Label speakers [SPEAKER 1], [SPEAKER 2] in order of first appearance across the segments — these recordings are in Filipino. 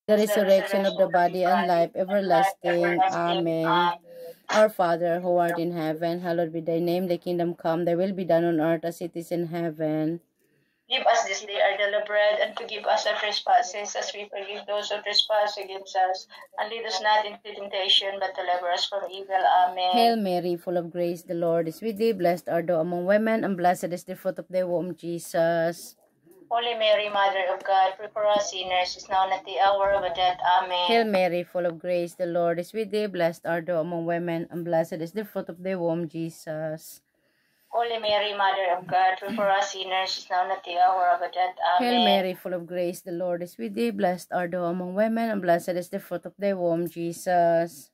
[SPEAKER 1] the resurrection of the body and life everlasting. Amen. Our Father, who art in heaven, hallowed be thy name. Thy kingdom come, thy will be done on earth as it is in heaven.
[SPEAKER 2] Give us this day our daily bread, and forgive us our trespasses, as we forgive those who trespass against us. And lead us not into temptation, but deliver us from evil. Amen.
[SPEAKER 1] Hail Mary, full of grace, the Lord is with thee. Blessed art thou among women, and blessed is the fruit of thy womb, Jesus.
[SPEAKER 2] Holy Mary, Mother of God, pray for us sinners, is now and at the hour of our death. Amen.
[SPEAKER 1] Hail Mary, full of grace, the Lord is with thee. Blessed art thou among women, and blessed is the fruit of thy womb, Jesus.
[SPEAKER 2] Holy Mary, Mother of God, pray for us sinners, is now and at the hour of our death. Amen.
[SPEAKER 1] Hail Mary, full of grace, the Lord is with thee. Blessed art thou among women, and blessed is the fruit of thy womb, Jesus.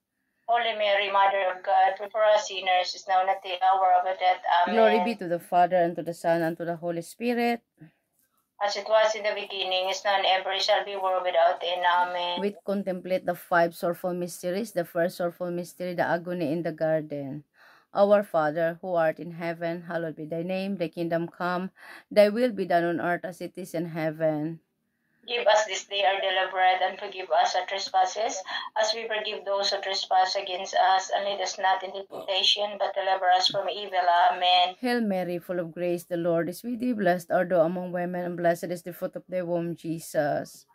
[SPEAKER 2] Holy Mary, Mother of God, pray for us sinners, is now and at the hour of our death. Amen.
[SPEAKER 1] Glory be to the Father, and to the Son, and to the Holy Spirit.
[SPEAKER 2] As it was in the beginning, is now and ever shall be, world without end. Amen.
[SPEAKER 1] We contemplate the five sorrowful mysteries. The first sorrowful mystery, the agony in the garden. Our Father, who art in heaven, hallowed be thy name. Thy kingdom come, thy will be done on earth as it is in heaven.
[SPEAKER 2] Give us this day our daily bread, and forgive us our trespasses, as we forgive those who trespass against us. And lead us not into temptation, but deliver us from evil. Amen.
[SPEAKER 1] Hail Mary, full of grace, the Lord is with thee. Blessed art thou among women, and blessed is the fruit of thy womb, Jesus.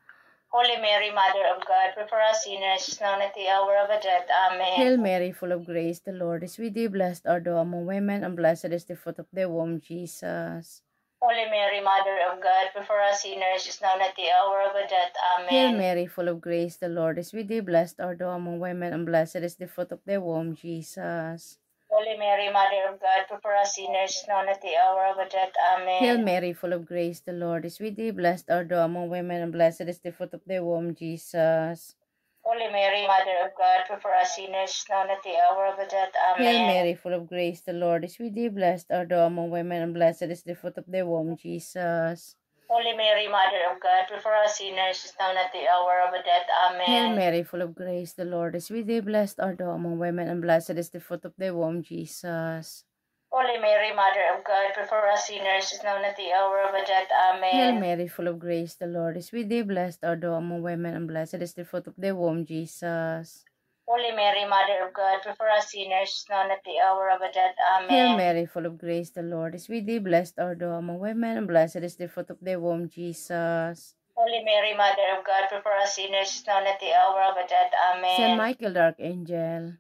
[SPEAKER 2] Holy Mary, Mother of God, pray for us sinners, now and at the hour of our death. Amen.
[SPEAKER 1] Hail Mary, full of grace, the Lord is with thee. Blessed art thou among women, and blessed is the fruit of thy womb, Jesus.
[SPEAKER 2] Holy Mary, Mother of God, pray for us sinners, now and at the hour of our death. Amen.
[SPEAKER 1] Hail Mary, full of grace, the Lord is with thee. Blessed art thou among women, and blessed is the fruit of thy womb, Jesus.
[SPEAKER 2] Holy Mary, Mother of God, pray for us sinners, now and at the hour of our death. Amen.
[SPEAKER 1] Hail Mary, full of grace, the Lord is with thee. Blessed art thou among women, and blessed is the fruit of thy womb, Jesus.
[SPEAKER 2] Holy Mary, Mother of God, pray for us sinners, now and at the hour of our death. Amen.
[SPEAKER 1] Hail Mary, full of grace, the Lord is with thee. Blessed art thou among women, and blessed is the fruit of thy womb, Jesus.
[SPEAKER 2] Holy Mary, Mother of God, pray for us sinners, now and at the hour of our death. Amen.
[SPEAKER 1] Hail Mary, full of grace, the Lord is with thee. Blessed art thou among women, and blessed is the fruit of thy womb, Jesus.
[SPEAKER 2] Holy Mary, Mother of God, pray for us sinners, now and at the hour of our death. Amen.
[SPEAKER 1] Hail Mary, full of grace, the Lord is with thee. Blessed art thou among women, and blessed is the fruit of thy womb, Jesus.
[SPEAKER 2] Holy Mary, Mother of God, pray for us sinners, now and at the hour of our death. Amen.
[SPEAKER 1] Hail Mary, full of grace, the Lord is with thee. Blessed art thou among women, and blessed is the fruit of thy womb, Jesus.
[SPEAKER 2] Holy Mary, Mother of God, pray for us sinners, now and at the hour of our death. Amen.
[SPEAKER 1] Saint Michael, the Archangel.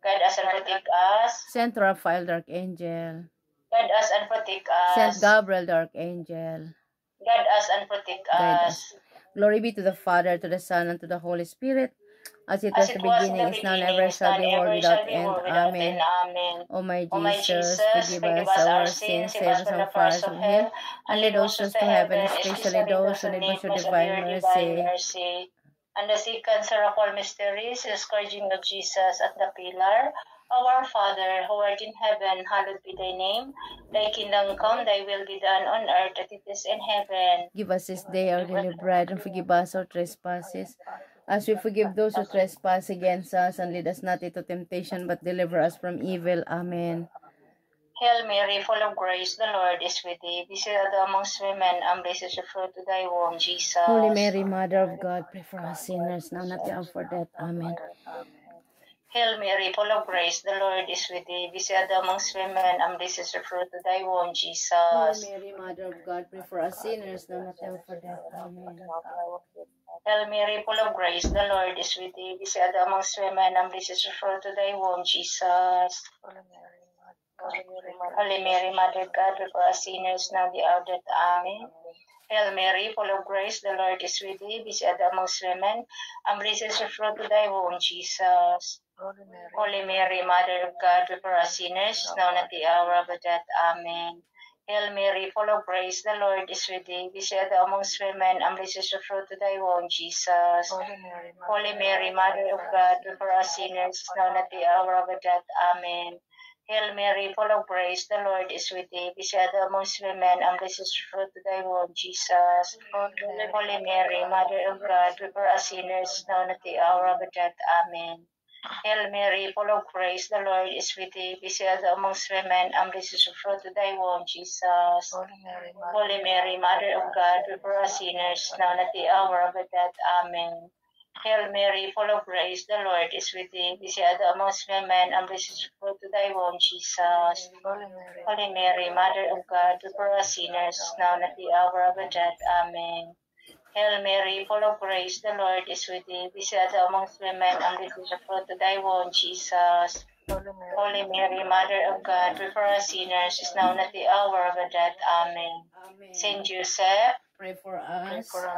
[SPEAKER 2] Guide us and protect us.
[SPEAKER 1] Saint Raphael, the Archangel.
[SPEAKER 2] Guide us and protect us.
[SPEAKER 1] Saint Gabriel, the Archangel.
[SPEAKER 2] Guide us and protect
[SPEAKER 1] Guide
[SPEAKER 2] us.
[SPEAKER 1] us. Glory be to the Father, to the Son, and to the Holy Spirit, as it was in the beginning, is now, and ever shall be, world without end. Amen.
[SPEAKER 2] Amen.
[SPEAKER 1] O my
[SPEAKER 2] O my
[SPEAKER 1] Jesus,
[SPEAKER 2] Jesus,
[SPEAKER 1] forgive us our sins, save us from the fires of hell, and lead all souls to heaven, especially those who need most your divine mercy.
[SPEAKER 2] And the second sorrowful mystery is the scourging of Jesus at the pillar. Our Father, who art in heaven, hallowed be thy name. Thy kingdom come, thy will be done on earth as it is in heaven.
[SPEAKER 1] Give us this day our daily bread, and forgive us our trespasses, as we forgive those who trespass against us, and lead us not into temptation, but deliver us from evil. Amen.
[SPEAKER 2] Hail Mary, full of grace, the Lord is with thee. Blessed art thou amongst women, and blessed is the fruit of thy womb, Jesus.
[SPEAKER 1] Holy Mary, Mother of God, pray for us sinners, now and at the hour of our death. Amen.
[SPEAKER 2] Hail Mary, full of grace, the Lord is with thee. Blessed art thou amongst women, and blessed is the fruit of thy womb, Jesus.
[SPEAKER 1] Holy Mary, Mother of God, pray for us sinners, now and at the hour of our death. Amen.
[SPEAKER 2] Hail Mary, full of grace, the Lord is with thee. Blessed art thou amongst women, and blessed is the fruit of thy womb, Jesus. Holy Mary, Mother of God, pray for us sinners, now and at the hour of death. Amen. Hail Mary, full of grace, the Lord is with thee. Blessed art thou amongst women, and blessed is the fruit of thy womb, Jesus. Holy Mary, Mother of God, pray for us sinners, now and at the hour of our death. Amen. Hail Mary, full of grace, the Lord is with thee. Blessed art thou amongst women, and blessed is the fruit of thy womb, Jesus. Holy Mary, Mother of God, pray for us sinners, now and at the hour of our death. Amen. Hail Mary, full of grace, the Lord is with thee. Blessed art thou amongst women, and blessed is the fruit of thy womb, Jesus. Holy Mary, Mother of God, pray for us sinners, now and at the hour of our death. Amen. Hail Mary, full of grace, the Lord is with thee. Blessed art thou amongst women, and blessed is the fruit of thy womb, Jesus. Holy Mary, Mother of God, pray for us sinners, now and at the hour of our death. Amen. Hail Mary, full of grace, the Lord is with thee. Blessed art thou amongst women, and blessed is the fruit of thy womb, Jesus. Holy Mary, Mother of God, pray for us sinners, now and at the hour of our death. Amen. Hail Mary, full of grace, the Lord is with thee. Blessed art thou amongst women, and blessed is the fruit of thy womb, Jesus. Holy Mary, Mother of God, pray for us sinners, is now and at the hour of our death. Amen. Saint Joseph,
[SPEAKER 1] Pray for us.
[SPEAKER 2] pray for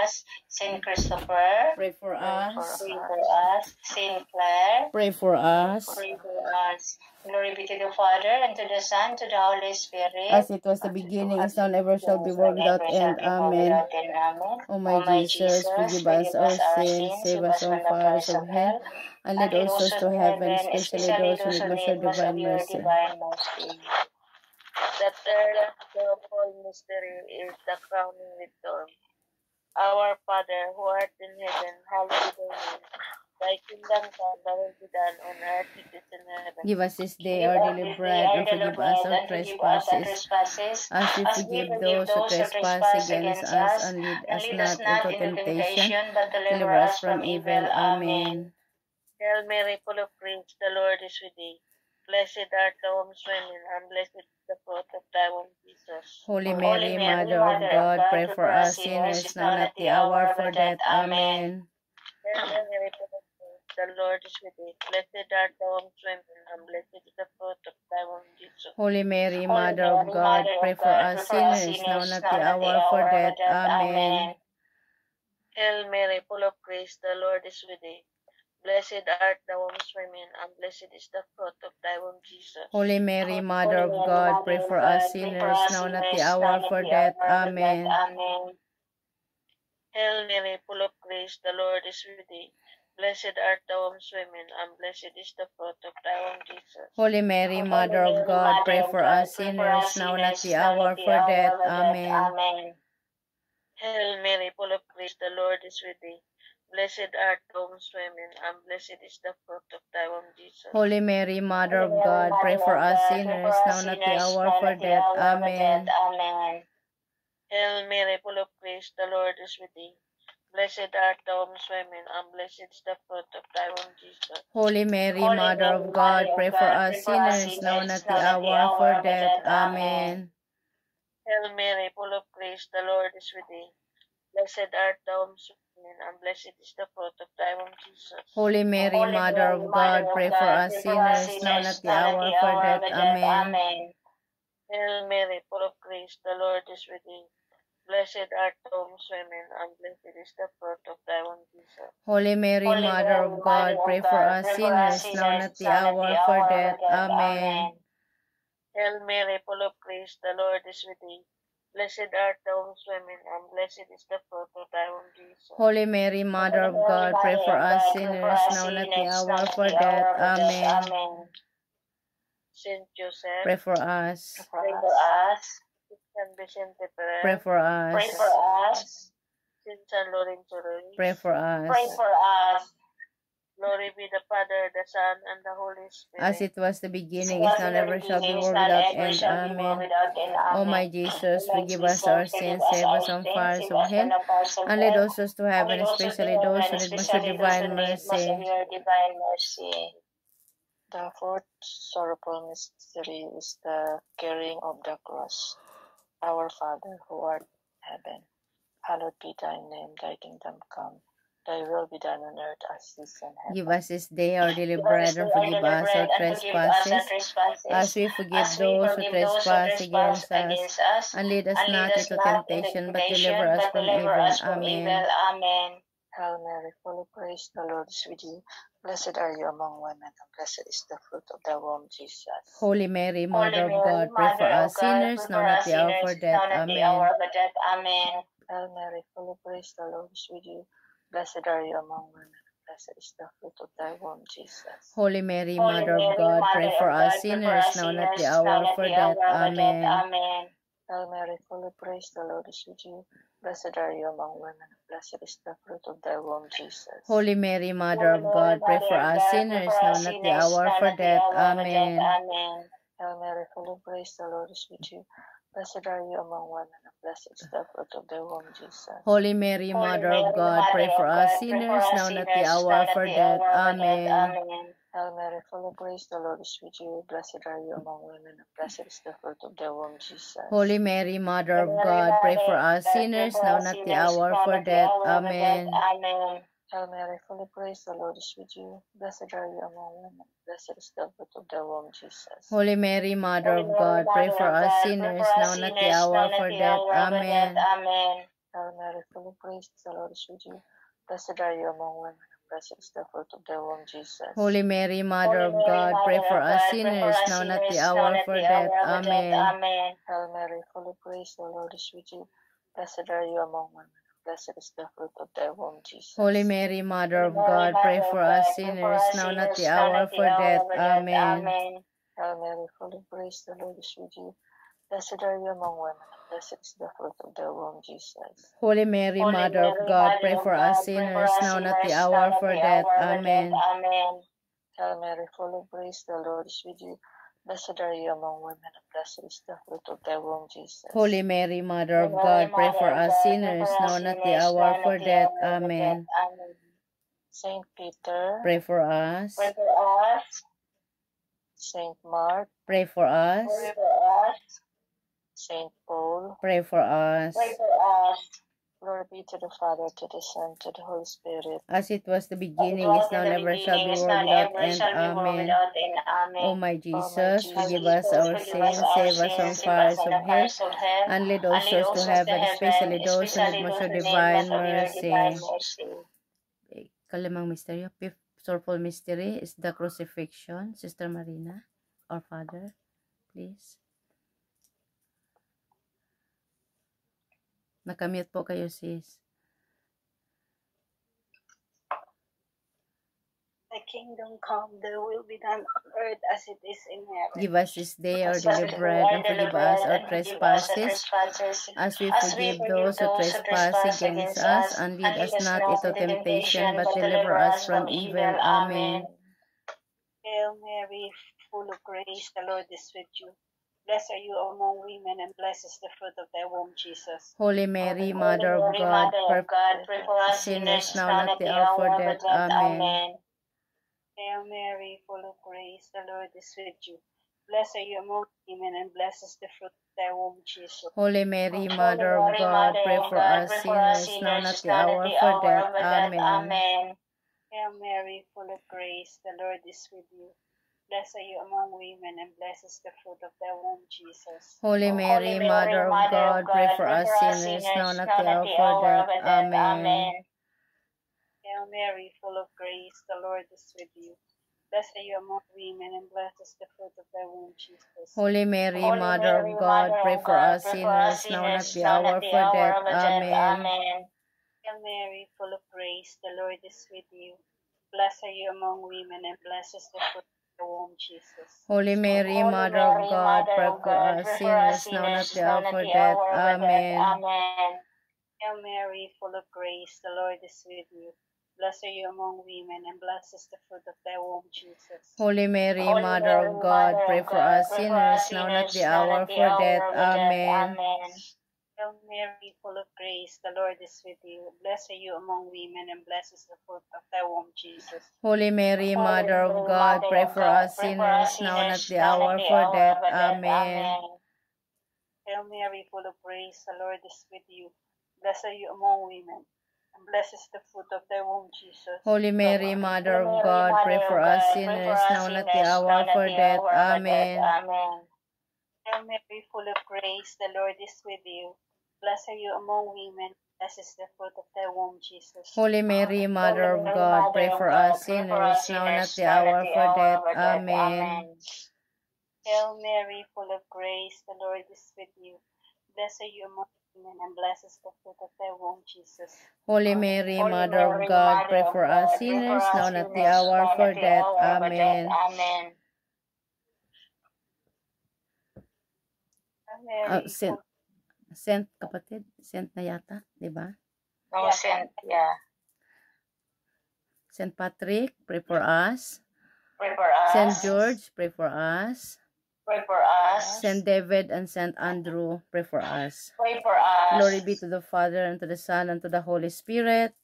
[SPEAKER 2] us. Saint Christopher,
[SPEAKER 1] Pray for us.
[SPEAKER 2] pray for us. Saint Clare,
[SPEAKER 1] Pray for us.
[SPEAKER 2] pray for us. Glory be to the Father, and to the Son, to the Holy Spirit.
[SPEAKER 1] As it was the beginning, is now, and ever shall be, world without end. Amen. O my Jesus, forgive us our sins, save us from fires of hell, and lead all souls to heaven, especially those who need most of divine mercy.
[SPEAKER 2] The third sorrowful mystery is the crowning with thorns. Our Father, who art in heaven, hallowed be thy name. Thy kingdom come, thy will be done on earth as it is in heaven.
[SPEAKER 1] Give us this day our daily bread, and forgive us our trespasses, as we forgive those who trespass against us, and lead us not into temptation, but deliver us from evil. Amen.
[SPEAKER 2] Hail Mary, full of grace, the Lord is with thee. Blessed art thou amongst women, and blessed is the fruit of thy womb, Jesus.
[SPEAKER 1] Holy Mary, Mother of God, pray for us sinners, now and at the hour of our death. Amen.
[SPEAKER 2] Hail Mary, full of grace, the Lord is with thee. Blessed art thou amongst women, and blessed is the fruit of thy womb, Jesus.
[SPEAKER 1] Holy Mary, Mother of God, pray for us sinners, now and at the hour of our death. Amen.
[SPEAKER 2] Hail Mary, full of grace, the Lord is with thee. Blessed art thou amongst women, and blessed is the fruit of thy womb, Jesus.
[SPEAKER 1] Holy Mary, Mother of God, pray for us sinners, now and at the hour of our death. Amen.
[SPEAKER 2] Hail Mary, full of grace, the Lord is with thee. Blessed art thou amongst women, and blessed is the fruit of thy womb, Jesus.
[SPEAKER 1] Holy Mary, Mother of God, pray for us sinners, now and at the hour of our death. Amen.
[SPEAKER 2] Hail Mary, full of grace, the Lord is with thee. Blessed art thou amongst women, and blessed is the fruit of thy womb, Jesus.
[SPEAKER 1] Holy Mary, Mother of God, pray for us sinners, now and at the hour of our death. Amen.
[SPEAKER 2] Hail Mary, full of grace, the Lord is with thee. Blessed art thou amongst women, and blessed is the fruit of thy womb, Jesus.
[SPEAKER 1] Holy Mary, Mother of God, pray for us sinners, now and at the hour of our death. Amen.
[SPEAKER 2] Hail Mary, full of grace, the Lord is with thee. Blessed art thou amongst women, and blessed is the fruit of thy womb, Jesus.
[SPEAKER 1] Holy Mary, Mother of God, pray for us sinners, now and at the hour of our death. Amen.
[SPEAKER 2] Hail Mary, full of grace, the Lord is with thee. Blessed art thou amongst women, and blessed is the fruit of thy womb, Jesus.
[SPEAKER 1] Holy Mary, Mother of God, pray for us sinners, now and at the hour of our death. Amen.
[SPEAKER 2] Hail Mary, full of grace, the Lord is with thee. Blessed art thou amongst women, and blessed is the fruit of thy womb, Jesus.
[SPEAKER 1] Holy Mary, Mother of God, pray for us sinners, now and at the hour of our death. Amen.
[SPEAKER 2] Saint Joseph,
[SPEAKER 1] Pray for us.
[SPEAKER 2] pray for us. Saint Vicente Ferrer,
[SPEAKER 1] Pray for us.
[SPEAKER 2] pray for us. Saint San Lorenzo Ruiz,
[SPEAKER 1] Pray for us.
[SPEAKER 2] pray for us. Glory be the Father, the Son, and the Holy Spirit.
[SPEAKER 1] As it was the beginning, is now, and ever shall be, world without end. Amen. O my Jesus, forgive us our sins, save us from fires of hell, and lead all souls to heaven, especially those who need most of divine mercy.
[SPEAKER 2] The fourth sorrowful mystery is the carrying of the cross. Our Father, who art in heaven, hallowed be thy name, thy kingdom come. Thy will be done on earth as it is in heaven.
[SPEAKER 1] Give us this day our daily bread, and forgive us our trespasses, as we forgive those who trespass against us. And lead us not into temptation, but deliver us from evil. Amen.
[SPEAKER 2] Hail Mary, full of grace, the Lord is with you. Blessed are you among women, and blessed is the fruit of thy womb, Jesus.
[SPEAKER 1] Holy Mary, Mother of God, pray for us sinners, now and at the hour of our death. Amen.
[SPEAKER 2] Hail Mary, full of grace, the Lord is with you. Blessed are you among women, and blessed is the fruit of thy womb, Jesus.
[SPEAKER 1] Holy Mary, Mother of God, pray for us sinners, now and at the hour of our death. Amen.
[SPEAKER 2] Hail Mary, full of grace, the Lord is with you. Blessed are you among women, and blessed is the fruit of thy womb, Jesus.
[SPEAKER 1] Holy Mary, Mother of God, pray for us sinners, now and at the hour of our death. Amen.
[SPEAKER 2] Hail Mary, full of grace, the Lord is with you. Blessed are you among women, and blessed is the fruit of thy womb, Jesus.
[SPEAKER 1] Holy Mary, Mother of God, pray for us sinners, now and at the hour of our death. Amen.
[SPEAKER 2] Hail Mary, full of grace, the Lord is with you. Blessed are you among women, and blessed is the fruit of thy womb, Jesus.
[SPEAKER 1] Holy Mary, Mother of God, pray for us sinners, now and at the hour of our death. Amen.
[SPEAKER 2] Hail Mary, full of grace, the Lord is with you. Blessed are you among women, blessed is the fruit of thy womb, Jesus.
[SPEAKER 1] Holy Mary, Mother of God, pray for us sinners, now and at the hour of our death. Amen.
[SPEAKER 2] Hail Mary, full of grace, the Lord is with you. Blessed are you among women, and blessed is the fruit of thy womb, Jesus.
[SPEAKER 1] Holy Mary, Mother of God, pray for us sinners, now and at the hour of our death. Amen.
[SPEAKER 2] Hail Mary, full of grace, the Lord is with you. Blessed are you among women, and blessed is the fruit of thy womb, Jesus.
[SPEAKER 1] Holy Mary, Mother of God, pray for us sinners, now and at the hour of our death. Amen.
[SPEAKER 2] Hail Mary, full of grace, the Lord is with you. Blessed are you among women, and blessed is the fruit of thy womb, Jesus.
[SPEAKER 1] Holy Mary, Mother of God, pray for us sinners, now and at the hour of our death. Amen.
[SPEAKER 2] Hail Mary, full of grace, the Lord is with you. Blessed are you among women, and blessed is the fruit of thy womb, Jesus.
[SPEAKER 1] Holy Mary, Mother of God, pray for us sinners, now and at the hour of our death. Amen.
[SPEAKER 2] Saint Peter,
[SPEAKER 1] Pray for us.
[SPEAKER 2] Saint Mark,
[SPEAKER 1] Pray for us.
[SPEAKER 2] Saint Paul,
[SPEAKER 1] Pray for us.
[SPEAKER 2] Glory be to the Father, to the Son, to the Holy Spirit.
[SPEAKER 1] As it was the beginning, is now, never shall be, world without end. Amen. O my Jesus, forgive us our sins, save us from fires of hell, and lead all souls to heaven, especially those who need most of divine mercy. Kalimang mystery, fifth sorrowful mystery is the crucifixion. Sister Marina, our Father, please. Nakamute po kayo, sis.
[SPEAKER 2] Thy kingdom come, thy will be done on earth as it is in heaven.
[SPEAKER 1] Give us this day our daily bread, and forgive us our trespasses, as we forgive those who trespass against us, and lead us not into temptation, but deliver us from evil. Amen.
[SPEAKER 2] Hail Mary, full of grace, the Lord is with you. Blessed are you among women, and blessed is the fruit of thy womb, Jesus.
[SPEAKER 1] Holy Mary, Mother of God, pray for us sinners, now and at the hour of our death. Amen.
[SPEAKER 2] Hail Mary, full of grace, the Lord is with you. Blessed are you among women, and blessed is the fruit of thy womb, Jesus.
[SPEAKER 1] Holy Mary, Mother of God, pray for us sinners, now and at the hour of our death. Amen.
[SPEAKER 2] Hail Mary, full of grace, the Lord is with you. Blessed are you among women, and blessed is the fruit of thy womb, Jesus.
[SPEAKER 1] Holy Mary, Mother of God, pray for us sinners, now and at the hour of our death. Amen.
[SPEAKER 2] Hail Mary, full of grace, the Lord is with you. Blessed are you among women, and blessed is the fruit of thy womb, Jesus.
[SPEAKER 1] Holy Mary, Mother of God, pray for us sinners, now and at the hour of our death. Amen.
[SPEAKER 2] Hail Mary, full of grace, the Lord is with you. Blessed are you among women, and blessed is the fruit of thy womb, Jesus.
[SPEAKER 1] Holy Mary, Mother of God, pray for us sinners, now and at the hour of our death. Amen.
[SPEAKER 2] Hail Mary, full of grace, the Lord is with you. Blessed are you among women, and blessed is the fruit of thy womb, Jesus.
[SPEAKER 1] Holy Mary, Mother of God, pray for us sinners, now and at the hour of our death. Amen.
[SPEAKER 2] Hail Mary, full of grace, the Lord is with you. Blessed are you among women, and blessed is the fruit of thy womb, Jesus.
[SPEAKER 1] Holy Mary, Mother of God, pray for us sinners, now and at the hour of our death. Amen.
[SPEAKER 2] Hail Mary, full of grace, the Lord is with you. Blessed are you among women, and blessed is the fruit of thy womb, Jesus.
[SPEAKER 1] Holy Mary, Mother of God, pray for us sinners, now and at the hour of our death. Amen.
[SPEAKER 2] Hail Mary, full of grace, the Lord is with you. Blessed are you among women, blessed is the fruit of thy womb, Jesus.
[SPEAKER 1] Holy Mary, Mother of God, pray for us sinners, now and at the hour of our death. Amen.
[SPEAKER 2] Hail Mary, full of grace, the Lord is with you. Blessed are you among women, and blessed is the fruit of thy womb, Jesus.
[SPEAKER 1] Holy Mary, Mother of God, pray for us sinners, now and at the hour of our death. Amen.
[SPEAKER 2] Mary,
[SPEAKER 1] Saint Saint, kapatid. Saint na yata, di ba?
[SPEAKER 2] No, Saint, yeah.
[SPEAKER 1] Saint Patrick, pray for us.
[SPEAKER 2] Pray for us.
[SPEAKER 1] Saint George, pray for us.
[SPEAKER 2] Pray for us.
[SPEAKER 1] Saint David and Saint Andrew, pray for us.
[SPEAKER 2] Pray for us.
[SPEAKER 1] Glory be to the Father, and to the Son, and to the Holy Spirit.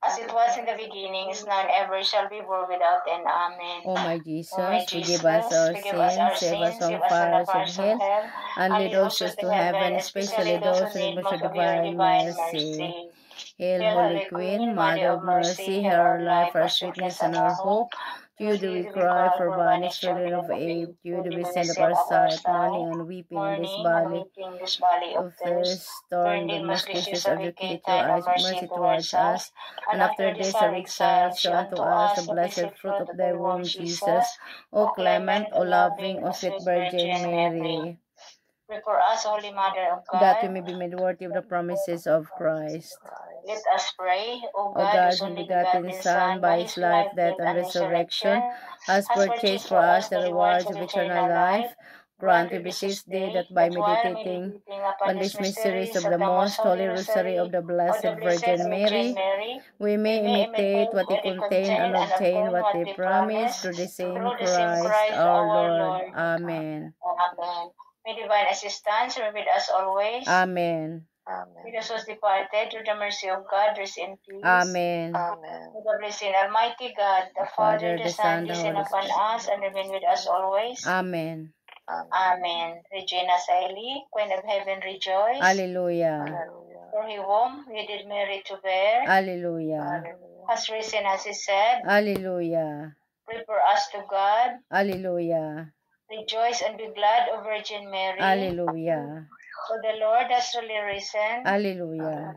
[SPEAKER 2] As it was in the beginning, is now and ever, shall be, world without end. Amen.
[SPEAKER 1] O my Jesus,
[SPEAKER 2] O my
[SPEAKER 1] forgive
[SPEAKER 2] Jesus,
[SPEAKER 1] us our
[SPEAKER 2] forgive us our
[SPEAKER 1] sins, save us
[SPEAKER 2] sins,
[SPEAKER 1] from
[SPEAKER 2] save us from the
[SPEAKER 1] fires of
[SPEAKER 2] fires of
[SPEAKER 1] hell,
[SPEAKER 2] hell,
[SPEAKER 1] and lead all souls to heaven, especially those who need most of your divine mercy. Hail, Holy Queen, Mother of Mercy, hear our life, our sweetness, and our hope. To you do we cry, for banished children of Eve. To you do we send up our sight, mourning and weeping in this valley of thirst. Turn then, most gracious advocate, your eyes of mercy towards us, and after this our exile, show unto us the blessed fruit of thy womb, Jesus. O clement, O loving, O sweet Virgin Mary,
[SPEAKER 2] pray for us, Holy Mother of God,
[SPEAKER 1] that we may be made worthy of the promises of Christ.
[SPEAKER 2] Let us pray. O
[SPEAKER 1] O
[SPEAKER 2] God,
[SPEAKER 1] God,
[SPEAKER 2] whose
[SPEAKER 1] whom
[SPEAKER 2] only
[SPEAKER 1] begotten Son, by his life, death, and resurrection, has purchased for us the rewards of eternal life, grant, we beseech thee, that by meditating on these mysteries of the most holy rosary of the Blessed Virgin Mary, we may imitate what they contain and obtain what they promise, through the same Christ our Lord. Amen.
[SPEAKER 2] Amen. May divine assistance be with us always.
[SPEAKER 1] Amen.
[SPEAKER 2] With us who's departed, through the mercy of God, rest in peace.
[SPEAKER 1] Amen.
[SPEAKER 2] With the blessing Almighty God, the Father, the Son, descend upon us, and remain with us always.
[SPEAKER 1] Amen.
[SPEAKER 2] Amen. Regina Caeli, Queen of Heaven, rejoice.
[SPEAKER 1] Alleluia.
[SPEAKER 2] For he whom we did merit to bear,
[SPEAKER 1] Alleluia.
[SPEAKER 2] has risen as he said.
[SPEAKER 1] Alleluia.
[SPEAKER 2] Pray for us to God.
[SPEAKER 1] Alleluia.
[SPEAKER 2] Rejoice and be glad, O Virgin Mary.
[SPEAKER 1] Alleluia.
[SPEAKER 2] For the Lord has really risen.
[SPEAKER 1] Alleluia.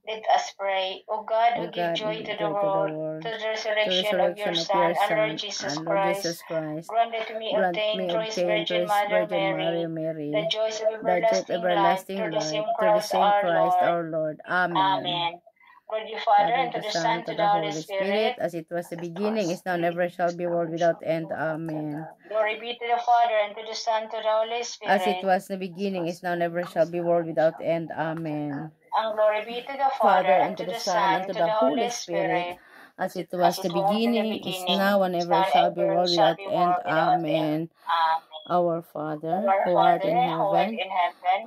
[SPEAKER 2] Let us pray. O God, who
[SPEAKER 1] O
[SPEAKER 2] give
[SPEAKER 1] God,
[SPEAKER 2] joy
[SPEAKER 1] give
[SPEAKER 2] to
[SPEAKER 1] joy
[SPEAKER 2] the world, to the resurrection of your Son, and Lord Jesus Christ, grant that we may obtain through his Virgin Mother Mary, the joys of everlasting life, through the same Christ our Lord. Amen. Glory to the Father, and to the Son, and to the Holy Spirit,
[SPEAKER 1] as it was the beginning, is now, never shall be, world without end. Amen.
[SPEAKER 2] Glory be to the Father, and to the Son, and to the Holy Spirit.
[SPEAKER 1] As it was in the beginning, is now, never shall be, world without end. Amen.
[SPEAKER 2] And glory be to the Father, and to the Son, and to the Holy Spirit.
[SPEAKER 1] As it was the beginning, is now, and ever shall be, world without end. Amen. Our Father, who art in heaven,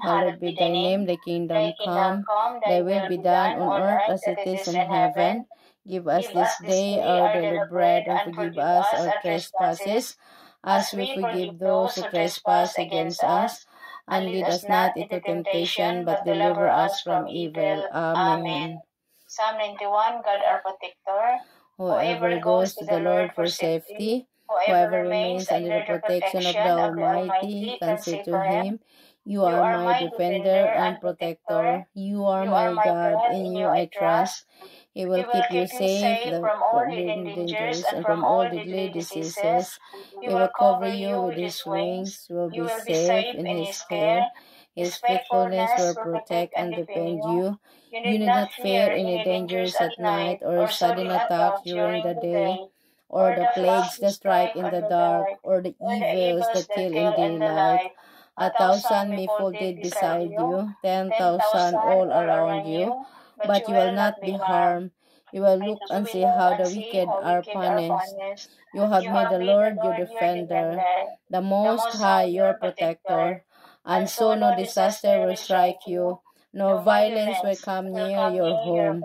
[SPEAKER 1] hallowed be thy name. Thy kingdom come, thy will be done on earth as it is in heaven. Give us this day our daily bread, and forgive us our trespasses, as we forgive those who trespass against us. And lead us not into temptation, but deliver us from evil. Amen.
[SPEAKER 2] Psalm 91, God our protector.
[SPEAKER 1] Whoever goes to the Lord for safety, whoever remains under the protection of the Almighty, can say to him, You are my defender and protector. You are my God, in you I trust. He will keep you safe from all hidden dangers and from all deadly diseases. He will cover you with his wings. You will be safe in his care. His faithfulness will protect and defend you. You need not fear any dangers at night, or sudden attacks during the day, or the plagues that strike in the dark, or the evils that kill in daylight. 1,000 may fall dead beside you, 10,000 all around you, but you will not be harmed. You will look and see how the wicked are punished. You have made the Lord your defender, the Most High your protector, and so no disaster will strike you, no violence will come near your home.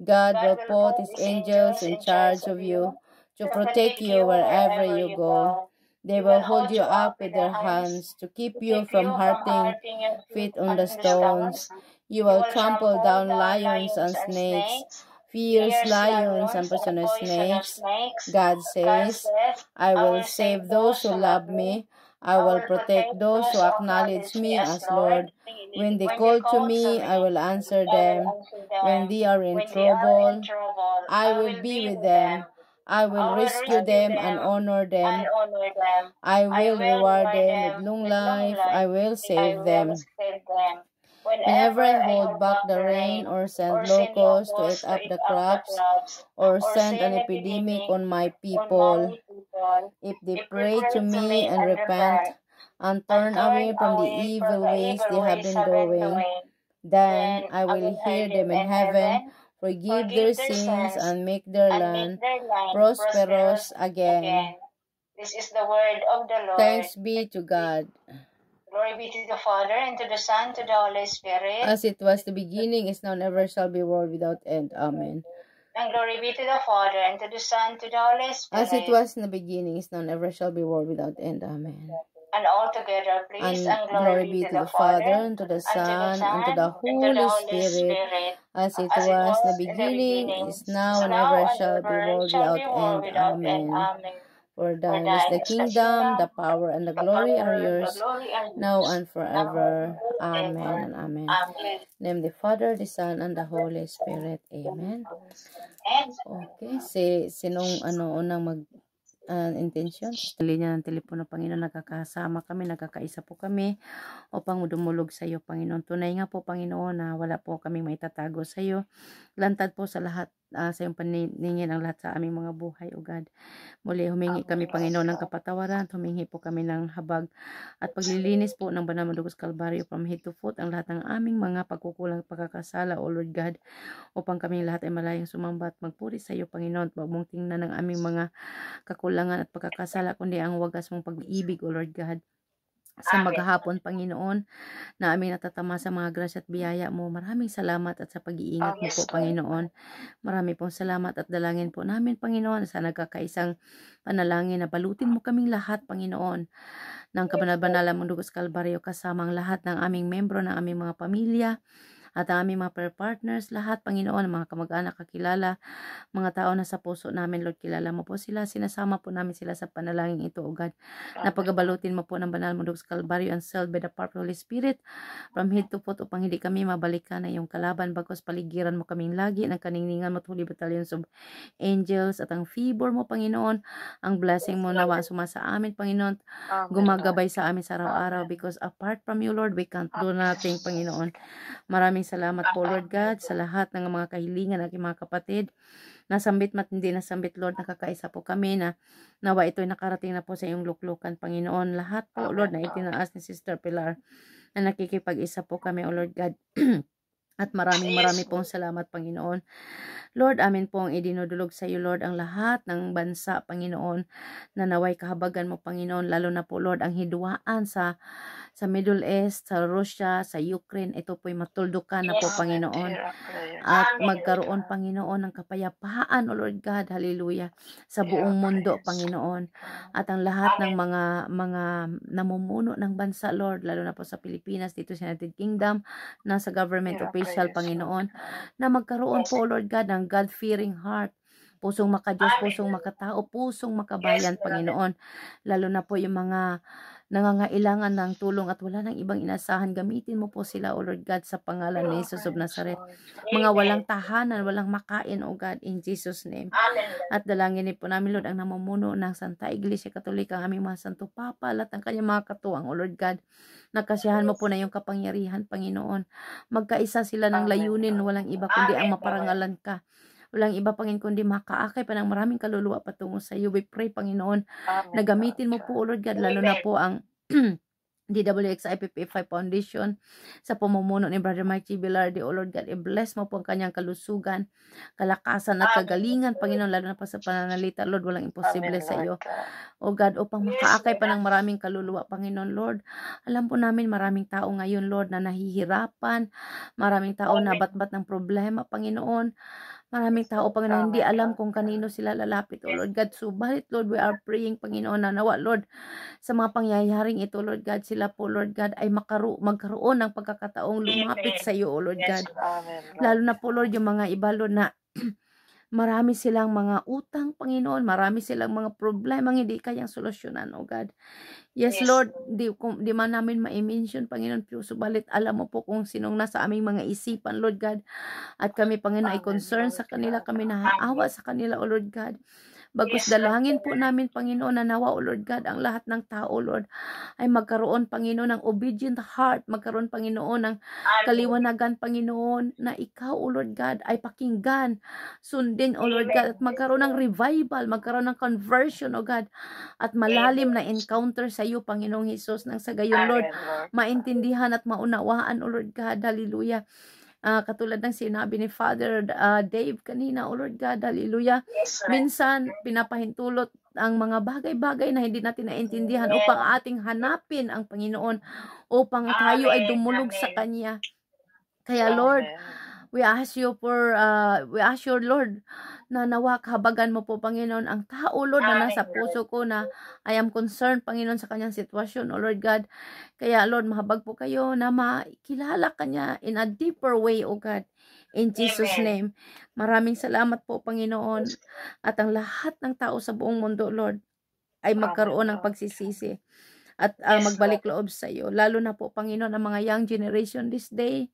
[SPEAKER 1] God will put his angels in charge of you to protect you wherever you go. They will hold you up with their hands to keep you from hurting feet on the stones. You will trample down lions and snakes, fierce lions and poisonous snakes. God says, I will save those who love me. I will protect those who acknowledge me as Lord. When they call to me, I will answer them. When they are in trouble, I will be with them. I will rescue them and honor them. I will reward them with long life. I will save them. Whenever I hold back the rain, or send locusts to eat up the crops, or send an epidemic on my people, if they pray to me and repent and turn away from the evil ways they have been doing. Then I will hear them in heaven, forgive their sins, and make their land prosperous again.
[SPEAKER 2] This is the word of the Lord.
[SPEAKER 1] Thanks be to God.
[SPEAKER 2] Glory be to the Father, and to the Son, and to the Holy Spirit.
[SPEAKER 1] As it was the beginning, is now, never shall be, world without end. Amen.
[SPEAKER 2] And glory be to the Father, and to the Son, and to the Holy Spirit.
[SPEAKER 1] As it was in the beginning, is now, never shall be, world without end. Amen.
[SPEAKER 2] And all together, please,
[SPEAKER 1] And glory be to the Father, and to the Son, and to the Holy Spirit, as it was in the beginning, is now, and ever shall be, world without end. Amen. For thine is the kingdom, the power, and the glory are yours, now and forever. Amen and amen. Name the Father, the Son, and the Holy Spirit. Amen. Okay, sinong unang mag intention? Sa linya ng telepono, Panginoon, nagkakasama kami, nagkakaisa po kami upang dumulog sa iyo, Panginoon. Tunay nga po, Panginoon, na wala po kaming maitatago sa iyo. Lantad po sa lahat, sa iyong paningin ang lahat sa aming mga buhay, O God. Muli, humingi kami, Panginoon, ng kapatawaran, humingi po kami ng habag at paglilinis po ng banal na dugo sa Kalbaryo from head to foot, ang lahat ng aming mga pagkukulang at pagkakasala, O Lord God, upang kami lahat ay malayang sumamba at magpuri sa iyo, Panginoon, at wag mong tingnan ng aming mga kakulangan at pagkakasala, kundi ang wagas mong pag-ibig, O Lord God. Sa maghapon, Panginoon, na aming natatama sa mga grasya at biyaya mo. Maraming salamat at sa pag-iingat mo po, Panginoon. Marami pong salamat at dalangin po namin, Panginoon, sa nagkakaisang panalangin na balutin mo kaming lahat, Panginoon, ng kabanal-banalan mong dugo sa Kalbaryo, kasama ang lahat ng aming membro, ng aming mga pamilya, at ang aming mga prayer partners, lahat, Panginoon, mga kamag-anak, kakilala, mga tao na sa puso namin, Lord, kilala mo po sila, sinasama po namin sila sa panalangin ito, O God, na pagbabalutin mo po ng banal mo dugo sa Kalbaryo and sealed by the power of the Holy Spirit from head to foot, upang hindi kami mabalikan na iyong kalaban, bagos paligiran mo kaming lagi ng kaningningan mo, Holy Battalions of Angels, at ang favor mo, Panginoon, ang blessing mo nawa sumasa amin, Panginoon, gumagabay sa amin sa araw-araw, because apart from you, Lord, we can't do nothing, Panginoon. Maraming salamat po, Lord God, sa lahat ng mga kahilingan ng aking mga kapatid. Nasambit mat hindi nasambit, Lord, nakakaisa po kami na nawa ito'y nakarating na po sa iyong luklukan, Panginoon. Lahat po, Lord, na itinaas ni Sister Pilar, na nakikipag-isa po kami, O Lord God. At marami pong salamat, Panginoon. Lord, amin pong idinudulog sa iyo, Lord, ang lahat ng bansa, Panginoon, na naway kahabagan mo, Panginoon, lalo na po, Lord, ang hidwaan sa Middle East, sa Russia, sa Ukraine, ito po'y matuldukan na po, Panginoon. At magkaroon, Panginoon, ng kapayapaan, O Lord God, hallelujah, sa buong mundo, Panginoon. At ang lahat ng mga namumuno ng bansa, Lord, lalo na po sa Pilipinas, dito sa United Kingdom, nasa government official, Panginoon, na magkaroon po, Lord God, ng God-fearing heart, pusong makadiyos, pusong makatao, pusong makabayan, Panginoon. Lalo na po yung mga nangangailangan ng tulong at wala nang ibang inasahan, gamitin mo po sila, O Lord God, sa pangalan ni Jesus of Nazareth. Mga walang tahanan, walang makain, O God, in Jesus' name. At dalangin po namin, Lord, ang namumuno ng Santa Iglesia Katolika, ang aming mga Santo Papa, at ang kanyang mga katuwang, O Lord God, nakasiyahan mo po na yung kapangyarihan, Panginoon. Magkaisa sila ng layunin, walang iba kundi ang maparangalan ka. Walang iba, Panginoon, kundi makaakay pa ng maraming kaluluwa patungo sa iyo. We pray, Panginoon, na gamitin mo po, O Lord God, lalo na po ang DWX IPP5 Foundation sa pamumuno ni Brother Mike Velarde, O Lord God, i-bless mo po ang kanyang kalusugan, kalakasan at kagalingan, Panginoon, lalo na po sa pananalita, Lord, walang imposible sa iyo, O God, upang makaakay pa ng maraming kaluluwa, Panginoon, Lord. Alam po namin maraming tao ngayon, Lord, na nahihirapan, maraming tao na batbat ng problema, Panginoon. Maraming tao, Panginoon, hindi alam kung kanino sila lalapit, O Lord God. Subalit, Lord, we are praying, Panginoon, na nawa, Lord, sa mga pangyayaring ito, Lord God, sila po, Lord God, ay magkaroon ng pagkakataong lumapit sa iyo, O Lord God. Lalo na po, Lord, yung mga iba, Lord, na marami silang mga utang, Panginoon, marami silang mga problema hindi kayang solusyonan, O God. Yes, Lord, di man namin ma-mention, Panginoon, subalit alam mo po kung sinong nasa aming mga isipan, Lord God. At kami, Panginoon, ay concern sa kanila, kami naaawa sa kanila, O Lord God. Bagkus
[SPEAKER 2] Yes, Lord.
[SPEAKER 1] dalangin po namin, Panginoon, na nawa, O Lord God, ang lahat ng tao, Lord, ay magkaroon, Panginoon, ng obedient heart, magkaroon, Panginoon, ng
[SPEAKER 2] Amen.
[SPEAKER 1] kaliwanagan, Panginoon, na ikaw, O Lord God, ay pakinggan, sundin, O Lord God, at magkaroon ng revival, magkaroon ng conversion, O God, at malalim na encounter sa iyo, Panginoong Hesus, nang sa gayon, Lord,
[SPEAKER 2] Amen, Lord.
[SPEAKER 1] maintindihan at maunawaan, O Lord God, hallelujah. Katulad ng sinabi ni Father Dave kanina, O Lord God, hallelujah.
[SPEAKER 2] Yes, Lord.
[SPEAKER 1] Minsan, pinapahintulot ang mga bagay-bagay na hindi natin naintindihan
[SPEAKER 2] Amen.
[SPEAKER 1] upang ating hanapin ang Panginoon, upang tayo ay
[SPEAKER 2] Amen,
[SPEAKER 1] dumulog sa
[SPEAKER 2] amen.
[SPEAKER 1] Kanya. Kaya, Lord,
[SPEAKER 2] Amen.
[SPEAKER 1] we ask you, Lord, na nawa kahabagan mo po, Panginoon, ang tao, Lord, na nasa
[SPEAKER 2] Amen,
[SPEAKER 1] puso ko na I am concerned, Panginoon, sa kanyang sitwasyon, O Lord God. Kaya, Lord, mahabag po kayo na makilala kanya in a deeper way, O God. In Jesus'
[SPEAKER 2] Amen.
[SPEAKER 1] name. Maraming salamat po, Panginoon.
[SPEAKER 2] Yes,
[SPEAKER 1] At ang lahat ng tao sa buong mundo, Lord, ay magkaroon ng
[SPEAKER 2] Lord.
[SPEAKER 1] pagsisisi at
[SPEAKER 2] Yes,
[SPEAKER 1] magbalik
[SPEAKER 2] Lord.
[SPEAKER 1] loob sa iyo. Lalo na po, Panginoon, ang mga young generation this day,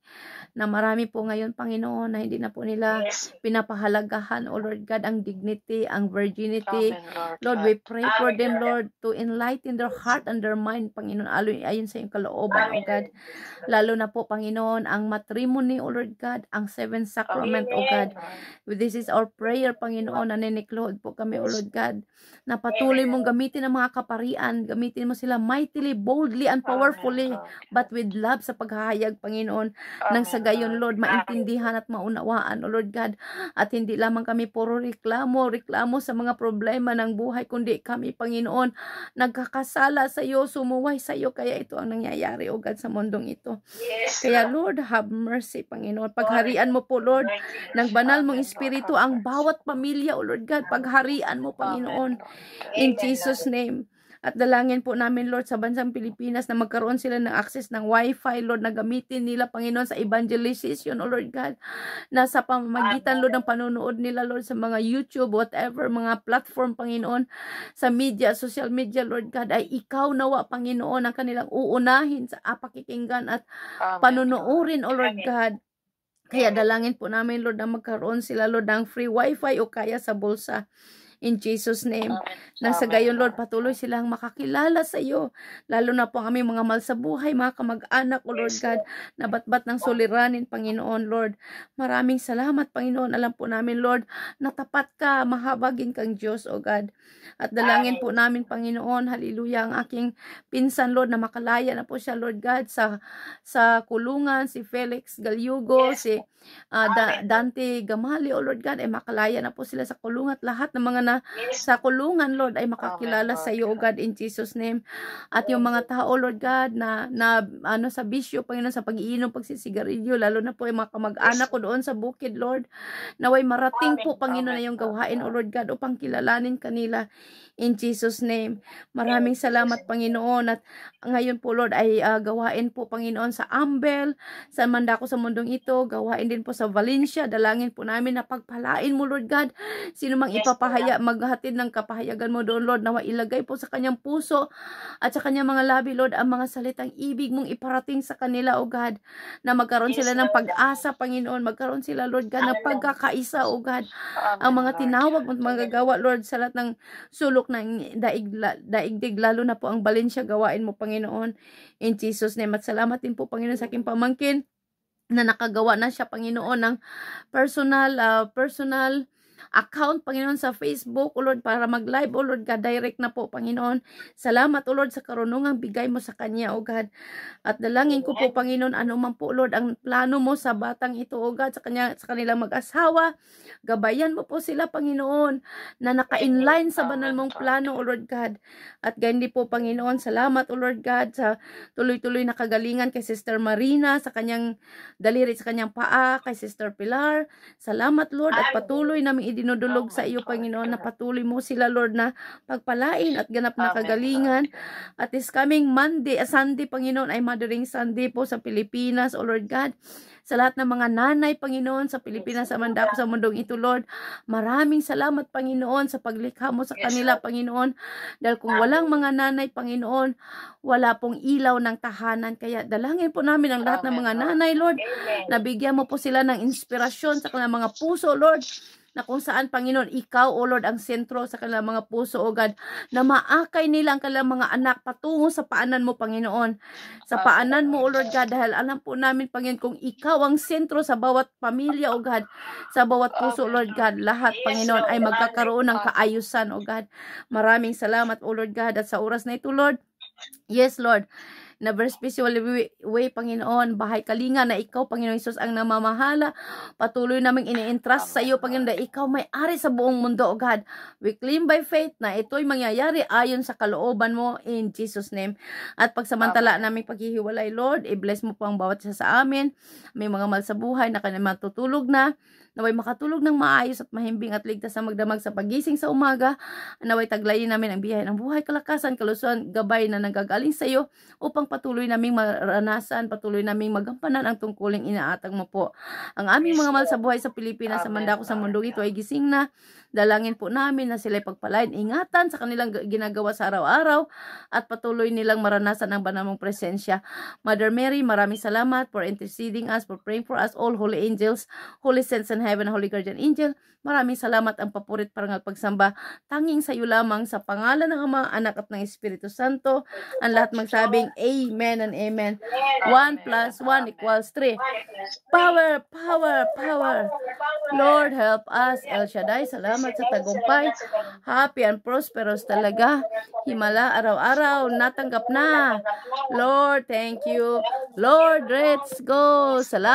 [SPEAKER 1] na marami po ngayon, Panginoon, na hindi na po nila
[SPEAKER 2] Yes.
[SPEAKER 1] pinapahalagahan, O Lord God, ang dignity, ang virginity.
[SPEAKER 2] Amen, Lord.
[SPEAKER 1] Lord, we pray for
[SPEAKER 2] Amen,
[SPEAKER 1] them,
[SPEAKER 2] Lord.
[SPEAKER 1] Lord, to enlighten their heart and their mind, Panginoon, ayon sa iyong kalooban, O
[SPEAKER 2] Amen,
[SPEAKER 1] God.
[SPEAKER 2] Lord.
[SPEAKER 1] Lalo na po, Panginoon, ang matrimony, O Lord God, ang seventh sacrament, O God.
[SPEAKER 2] Amen.
[SPEAKER 1] This is our prayer, Panginoon, na niniklohod po kami, O Lord God, na patuloy mong gamitin ang mga kaparian, gamitin mo sila mightily, boldly, and powerfully,
[SPEAKER 2] Amen, Lord.
[SPEAKER 1] but with love sa paghahayag, Panginoon, nang sa gayon, Lord, maintindihan at maunawaan, O Lord God, at hindi lamang kami puro reklamo sa mga problema ng buhay, kundi kami, Panginoon, nagkakasala sa iyo, sumuway sa iyo, kaya ito ang nangyayari, O God, sa mundong ito.
[SPEAKER 2] Yes,
[SPEAKER 1] Kaya,
[SPEAKER 2] Lord.
[SPEAKER 1] Lord, have mercy, Panginoon. Pagharian mo po, Lord, ng banal mong espiritu ang bawat pamilya, O Lord God. Pagharian mo, Panginoon. In Jesus' name. At dalangin po namin, Lord, sa bansang Pilipinas na magkaroon sila ng access ng Wi-Fi, Lord, na gamitin nila, Panginoon, sa evangelization, O Lord God, na sa pamamagitan, Lord, ng panonood nila, Lord, sa mga YouTube, whatever, mga platform, Panginoon, sa media, social media, Lord God, ay ikaw nawa, Panginoon, ang kanilang uunahin sa pakikinggan at panunuorin, O Lord God. Kaya dalangin po namin, Lord, na magkaroon sila, Lord, ng free Wi-Fi o kaya sa bulsa. In Jesus' name. Nang sa gayon, Lord, patuloy silang makakilala sa iyo. Lalo na po ang aming mga mahal sa buhay, mga kamag-anak, O Lord God, na batbat ng suliranin, Panginoon, Lord. Maraming salamat, Panginoon. Alam po namin, Lord, na tapat ka, mahabagin kang Diyos, O God. At dalangin po namin, Panginoon, hallelujah, ang aking pinsan, Lord, na makalaya na po siya, Lord God, sa kulungan, si Felix Galyugo, si Dante Gamali, O Lord God, ay makalaya na po sila sa kulungan, at lahat ng mga sa kulungan, Lord, ay makakilala sa iyo, O God, in Jesus' name. At yung mga tao, Lord God, na sa bisyo, Panginoon, sa pag-iinom, pagsisigarilyo, lalo na po yung mga kamag-anak ko doon sa bukid, Lord, naway marating po, Panginoon, na yung gawain, O Lord God, upang kilalanin kanila, in Jesus' name. Maraming salamat, Panginoon. At ngayon po, Lord, ay gawain po, Panginoon, sa Ambel, sa Mandako sa mundong ito, gawain din po sa Valencia. Dalangin po namin na pagpalain mo, Lord God, sino mang ipapahaya, maghatid ng kapahayagan mo doon, Lord, nawa ilagay po sa kanyang puso at sa kanyang mga labi, Lord, ang mga salitang ibig mong iparating sa kanila, O God, na magkaroon sila ng pag-asa, Panginoon, magkaroon sila, Lord God, ng pagkakaisa, O God, ang mga tinawag mo, mga gagawa, Lord, sa lahat ng sulok ng daigdig, lalo na po ang Valencia, gawain mo, Panginoon, in Jesus' name. At salamat din po, Panginoon, sa aking pamangkin na nakagawa na siya, Panginoon, ng personal account, Panginoon, sa Facebook, O Lord, para mag-live, O Lord God, direct na po, Panginoon. Salamat, O Lord, sa karunungang bigay mo sa kanya, O God. At dalangin ko po, Panginoon, ano man po, Lord, ang plano mo sa batang ito, O God, sa kanilang mag-asawa, gabayan mo po sila, Panginoon, na naka-inline sa banal mong plano, O Lord God. At ganyan din po, Panginoon, salamat, O Lord God, sa tuloy-tuloy na kagalingan kay Sister Marina, sa kanyang daliri, sa kanyang paa, kay Sister Pilar. Salamat, Lord, at patuloy namin dinudulog sa iyo, Panginoon, na patuloy mo sila, Lord, na pagpalain at ganap na kagalingan. At this coming Sunday, Panginoon, ay Mothering Sunday po sa Pilipinas, O Lord God. Sa lahat ng mga nanay, Panginoon, sa Pilipinas, sa Mandako, sa mundong ito, Lord, maraming salamat, Panginoon, sa paglikha mo sa kanila, Panginoon. Dahil kung walang mga nanay, Panginoon, wala pong ilaw ng tahanan. Kaya dalangin po namin ang lahat ng mga nanay, Lord, na bigyan mo po sila ng inspirasyon sa kanilang mga puso, Lord, na kung saan, Panginoon, ikaw, O Lord, ang sentro sa kanilang mga puso, O God, na maakay nila ang kanilang mga anak patungo sa paanan mo, Panginoon. Sa paanan mo, O Lord God, dahil alam po namin, Panginoon, kung ikaw ang sentro sa bawat pamilya, O God, sa bawat puso, O Lord God, lahat, Panginoon, ay magkakaroon ng kaayusan, O God. Maraming salamat, O Lord God, at sa oras na ito, Lord, yes, Lord, na very special way, Panginoon, bahay kalinga na ikaw, Panginoon Isus, ang namamahala. Patuloy naming ini-entrust sa iyo, Panginoon, na ikaw may-ari sa buong mundo, O God. We claim by faith na ito'y mangyayari ayon sa kalooban mo in Jesus' name. At pagsamantala naming paghihiwalay, Lord, i-bless mo po ang bawat isa sa amin. May mga mahal sa buhay na kanilang matutulog na, naway makatulog ng maayos at mahimbing at ligtas sa magdamag sa pagising sa umaga. Naway taglayin namin ang biyahe ng buhay, kalakasan, kalusuan, gabay na nanggagaling sa iyo upang patuloy naming maranasan, patuloy naming magampanan ang tungkuling inaatag mo po. Ang aming mga mahal sa buhay sa Pilipinas, sa mandako sa mundong ito ay gising na. Dalangin po namin na sila'y pagpalain, ingatan sa kanilang ginagawa sa araw-araw at patuloy nilang maranasan ang banal mong presensya. Mother Mary, maraming salamat for interceding us, for praying for us, all holy angels, holy saints in heaven, holy guardian angel. Maraming salamat, ang papurit parangal pagsamba. Tanging sa iyo lamang, sa pangalan ng Ama, Anak at ng Espiritu Santo. Ang lahat magsabing Amen and Amen. 1 + 1 = 3. Power, power, power. Lord, help us. El Shaddai, salamat sa tagumpay. Happy and prosperous talaga. Himala, araw-araw, natanggap na. Lord, thank you. Lord, let's go. Salamat.